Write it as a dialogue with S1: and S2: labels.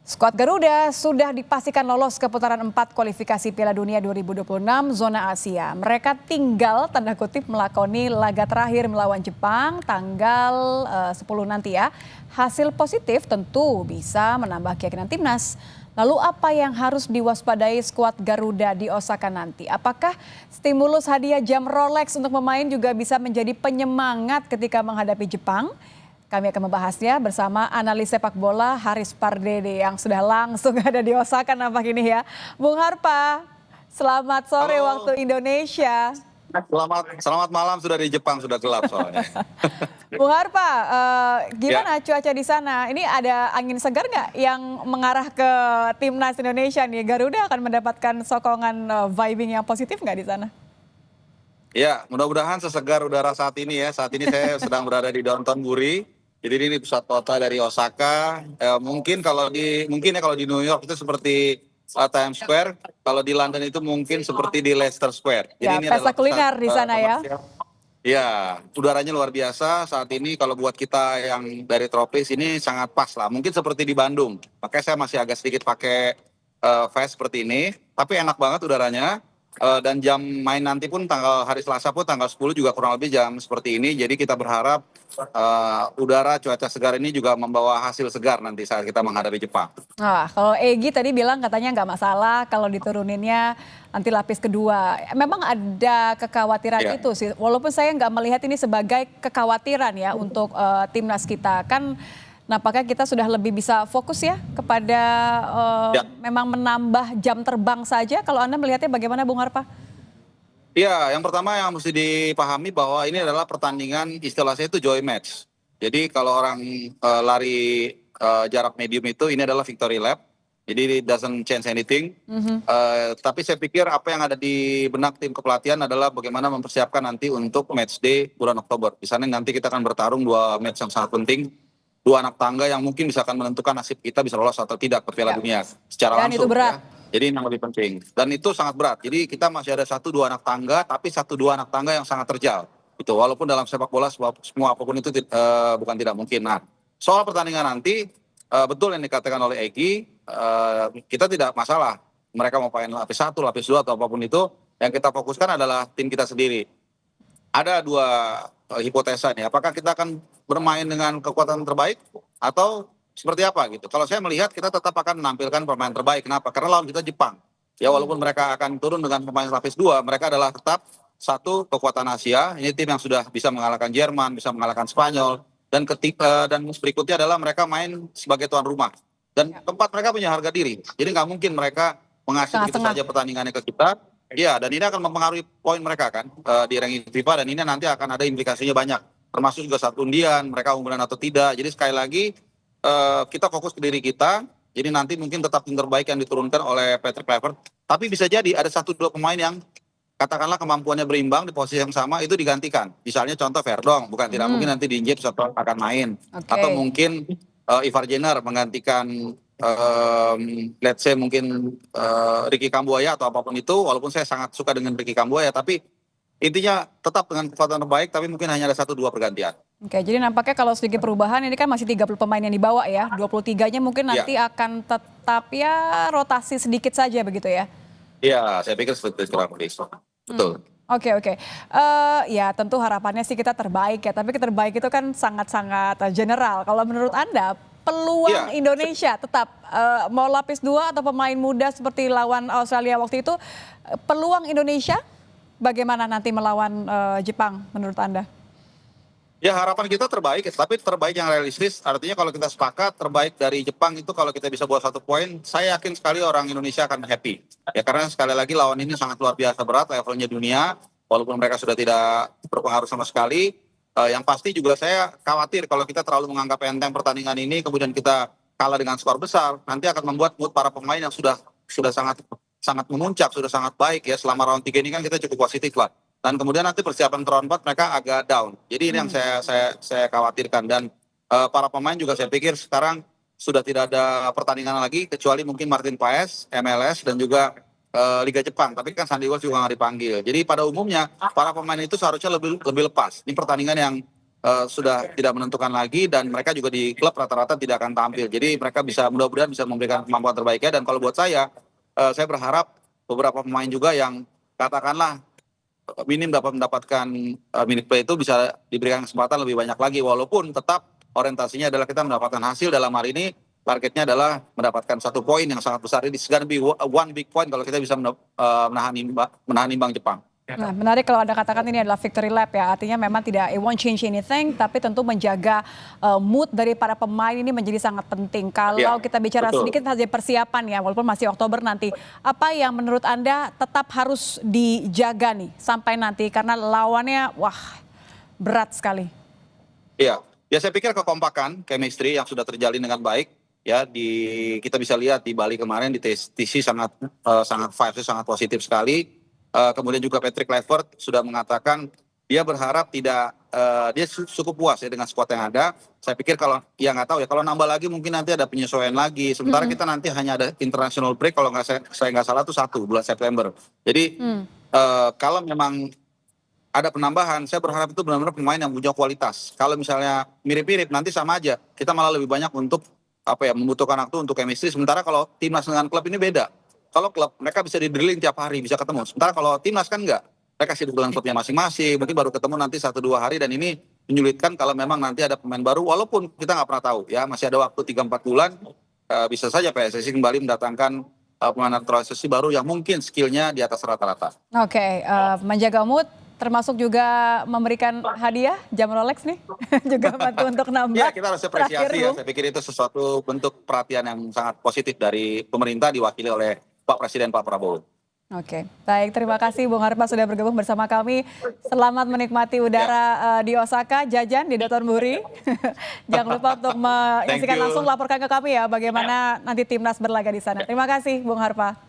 S1: Skuad Garuda sudah dipastikan lolos ke putaran 4 kualifikasi Piala Dunia 2026 zona Asia. Mereka tinggal tanda kutip melakoni laga terakhir melawan Jepang tanggal 10 nanti ya. Hasil positif tentu bisa menambah keyakinan timnas. Lalu apa yang harus diwaspadai skuad Garuda di Osaka nanti? Apakah stimulus hadiah jam Rolex untuk pemain juga bisa menjadi penyemangat ketika menghadapi Jepang? Kami akan membahasnya bersama analis sepak bola Haris Pardede yang sudah langsung ada di Osaka nampak ini ya. Bung Harpa, selamat sore.
S2: Halo.
S1: Waktu Indonesia.
S2: Selamat malam, sudah di Jepang, sudah gelap soalnya.
S1: Bung Harpa, gimana cuaca di sana? Ini ada angin segar nggak yang mengarah ke timnas Indonesia nih? Garuda akan mendapatkan sokongan vibing yang positif nggak di sana?
S2: Ya, mudah-mudahan sesegar udara saat ini ya. Saat ini saya sedang berada di Downtown Buri. Jadi ini pusat kota dari Osaka. Mungkin kalau di New York itu seperti Times Square. Kalau di London itu mungkin seperti di Leicester Square. Jadi
S1: Ya,
S2: ini
S1: pesta
S2: adalah
S1: kuliner
S2: pusat
S1: di sana ya.
S2: Ya, udaranya luar biasa saat ini. Kalau buat kita yang dari tropis ini sangat pas lah. Mungkin seperti di Bandung. Makanya saya masih agak sedikit pakai vest seperti ini. Tapi enak banget udaranya. Dan jam main nanti pun hari Selasa pun tanggal 10 juga kurang lebih jam seperti ini. Jadi kita berharap udara cuaca segar ini juga membawa hasil segar nanti saat kita menghadapi Jepang.
S1: Nah, kalau Egy tadi bilang katanya nggak masalah kalau dituruninnya nanti lapis kedua. Memang ada kekhawatiran itu sih. Walaupun saya nggak melihat ini sebagai kekhawatiran ya untuk timnas kita. Kan nampaknya kita sudah lebih bisa fokus ya kepada memang menambah jam terbang saja. Kalau Anda melihatnya bagaimana Bung Harpa?
S2: Ya, yang pertama yang mesti dipahami bahwa ini adalah pertandingan istilahnya itu joy match. Jadi kalau orang lari jarak medium itu ini adalah victory lap. Jadi it doesn't change anything. Tapi saya pikir apa yang ada di benak tim kepelatihan adalah bagaimana mempersiapkan nanti untuk match day bulan Oktober. Di sana nanti kita akan bertarung dua match yang sangat penting. Dua anak tangga yang mungkin bisa akan menentukan nasib kita bisa lolos atau tidak ke Piala Dunia secara langsung. Dan itu berat. Ya. Jadi ini yang lebih penting. Dan itu sangat berat. Jadi kita masih ada 1-2 anak tangga, tapi 1-2 anak tangga yang sangat terjal. Itu walaupun dalam sepak bola semua apapun itu bukan tidak mungkin. Nah, soal pertandingan nanti betul yang dikatakan oleh Egy, kita tidak masalah. Mereka mau main lapis 1, lapis 2 atau apapun itu. Yang kita fokuskan adalah tim kita sendiri. Ada dua hipotesa nih. Apakah kita akan bermain dengan kekuatan terbaik atau seperti apa gitu. Kalau saya melihat kita tetap akan menampilkan pemain terbaik. Kenapa? Karena lawan kita Jepang. Ya walaupun mereka akan turun dengan pemain lapis 2, mereka adalah tetap satu kekuatan Asia. Ini tim yang sudah bisa mengalahkan Jerman, bisa mengalahkan Spanyol. Dan berikutnya adalah mereka main sebagai tuan rumah. Dan tempat mereka punya harga diri. Jadi nggak mungkin mereka mengasih begitu saja pertandingannya ke kita. Iya, dan ini akan mempengaruhi poin mereka kan di ranking FIFA. Dan ini nanti akan ada implikasinya banyak. Termasuk juga saat undian, mereka unggulan atau tidak. Jadi sekali lagi, kita fokus ke diri kita, jadi nanti mungkin tetap tim terbaik yang diturunkan oleh Patrick Kluivert. Tapi bisa jadi ada 1-2 pemain yang katakanlah kemampuannya berimbang di posisi yang sama itu digantikan. Misalnya contoh Verdong, bukan tidak mungkin nanti Dinje akan main. Atau mungkin Ivar Jenner menggantikan let's say mungkin Ricky Kambuaya atau apapun itu. Walaupun saya sangat suka dengan Ricky Kambuaya, tapi intinya tetap dengan kekuatan terbaik, tapi mungkin hanya ada 1-2 pergantian.
S1: Oke, jadi nampaknya kalau sedikit perubahan ini kan masih 30 pemain yang dibawa ya. 23-nya mungkin nanti akan tetap ya rotasi sedikit saja begitu ya?
S2: Iya, saya pikir seperti itu. Betul.
S1: Oke. Ya tentu harapannya sih kita terbaik ya. Tapi terbaik itu kan sangat-sangat general. Kalau menurut Anda peluang Indonesia tetap mau lapis 2 atau pemain muda seperti lawan Australia waktu itu, peluang Indonesia bagaimana nanti melawan Jepang menurut Anda?
S2: Ya harapan kita terbaik, tapi terbaik yang realistis. Artinya kalau kita sepakat terbaik dari Jepang itu kalau kita bisa bawa 1 poin, saya yakin sekali orang Indonesia akan happy. Ya karena sekali lagi lawan ini sangat luar biasa berat levelnya dunia, walaupun mereka sudah tidak berpengaruh sama sekali. Yang pasti juga saya khawatir kalau kita terlalu menganggap enteng pertandingan ini, kemudian kita kalah dengan skor besar, nanti akan membuat mood para pemain yang sudah sangat memuncak, sudah sangat baik ya selama round 3 ini kan kita cukup positif lah. Dan kemudian nanti persiapan ke round 4 mereka agak down. Jadi ini yang saya khawatirkan. Dan para pemain juga saya pikir sekarang sudah tidak ada pertandingan lagi kecuali mungkin Martin Paes, MLS dan juga Liga Jepang. Tapi kan Sandy Walsh juga nggak dipanggil. Jadi pada umumnya para pemain itu seharusnya lebih lepas. Ini pertandingan yang sudah tidak menentukan lagi dan mereka juga di klub rata-rata tidak akan tampil. Jadi mereka bisa mudah-mudahan bisa memberikan kemampuan terbaiknya dan kalau buat saya berharap beberapa pemain juga yang katakanlah minim dapat mendapatkan minute play itu bisa diberikan kesempatan lebih banyak lagi walaupun tetap orientasinya adalah kita mendapatkan hasil dalam hal ini targetnya adalah mendapatkan 1 poin yang sangat besar. Ini gonna be one big point kalau kita bisa menahan imbang Jepang.
S1: Nah, menarik kalau Anda katakan ini adalah victory lap ya. Artinya memang tidak it won't change anything, tapi tentu menjaga mood dari para pemain ini menjadi sangat penting. Kalau
S2: Ya,
S1: kita bicara
S2: betul.
S1: sedikit saja persiapan ya, walaupun masih Oktober nanti. Apa yang menurut Anda tetap harus dijaga nih sampai nanti? Karena lawannya, wah, berat sekali.
S2: Iya, ya saya pikir kekompakan, chemistry yang sudah terjalin dengan baik ya kita bisa lihat di Bali kemarin di TC sangat vibes sangat positif sekali. Kemudian juga Patrick Kluivert sudah mengatakan dia berharap dia cukup puas ya dengan skuad yang ada. Saya pikir kalau ya nggak tahu ya kalau nambah lagi mungkin nanti ada penyesuaian lagi. Sementara kita nanti hanya ada international break kalau saya nggak salah itu 1 bulan September. Jadi kalau memang ada penambahan, saya berharap itu benar-benar pemain yang punya kualitas. Kalau misalnya mirip-mirip nanti sama aja. Kita malah lebih banyak untuk membutuhkan waktu untuk chemistry. Sementara kalau timnas dengan klub ini beda. Kalau klub mereka bisa di drilling tiap hari bisa ketemu. Sementara kalau timnas kan enggak. Mereka sibuk dengan klubnya masing-masing. Mungkin baru ketemu nanti 1-2 hari dan ini menyulitkan kalau memang nanti ada pemain baru. Walaupun kita nggak pernah tahu ya masih ada waktu 3-4 bulan. Bisa saja PSSI kembali mendatangkan pemain naturalisasi baru yang mungkin skillnya di atas rata-rata.
S1: Oke, menjaga mood termasuk juga memberikan hadiah jam Rolex nih. Juga bantu untuk nambah.
S2: Ya kita harus apresiasi
S1: Terakhir,
S2: ya.
S1: Bung.
S2: Saya pikir itu sesuatu bentuk perhatian yang sangat positif dari pemerintah diwakili oleh Pak Presiden Pak Prabowo.
S1: Oke, baik, terima kasih Bung Harpa sudah bergabung bersama kami. Selamat menikmati udara di Osaka, jajan di Dotonbori. Jangan lupa untuk menyaksikan
S2: Thank you.
S1: langsung, laporkan ke kami ya bagaimana nanti timnas berlaga di sana. Terima kasih Bung Harpa.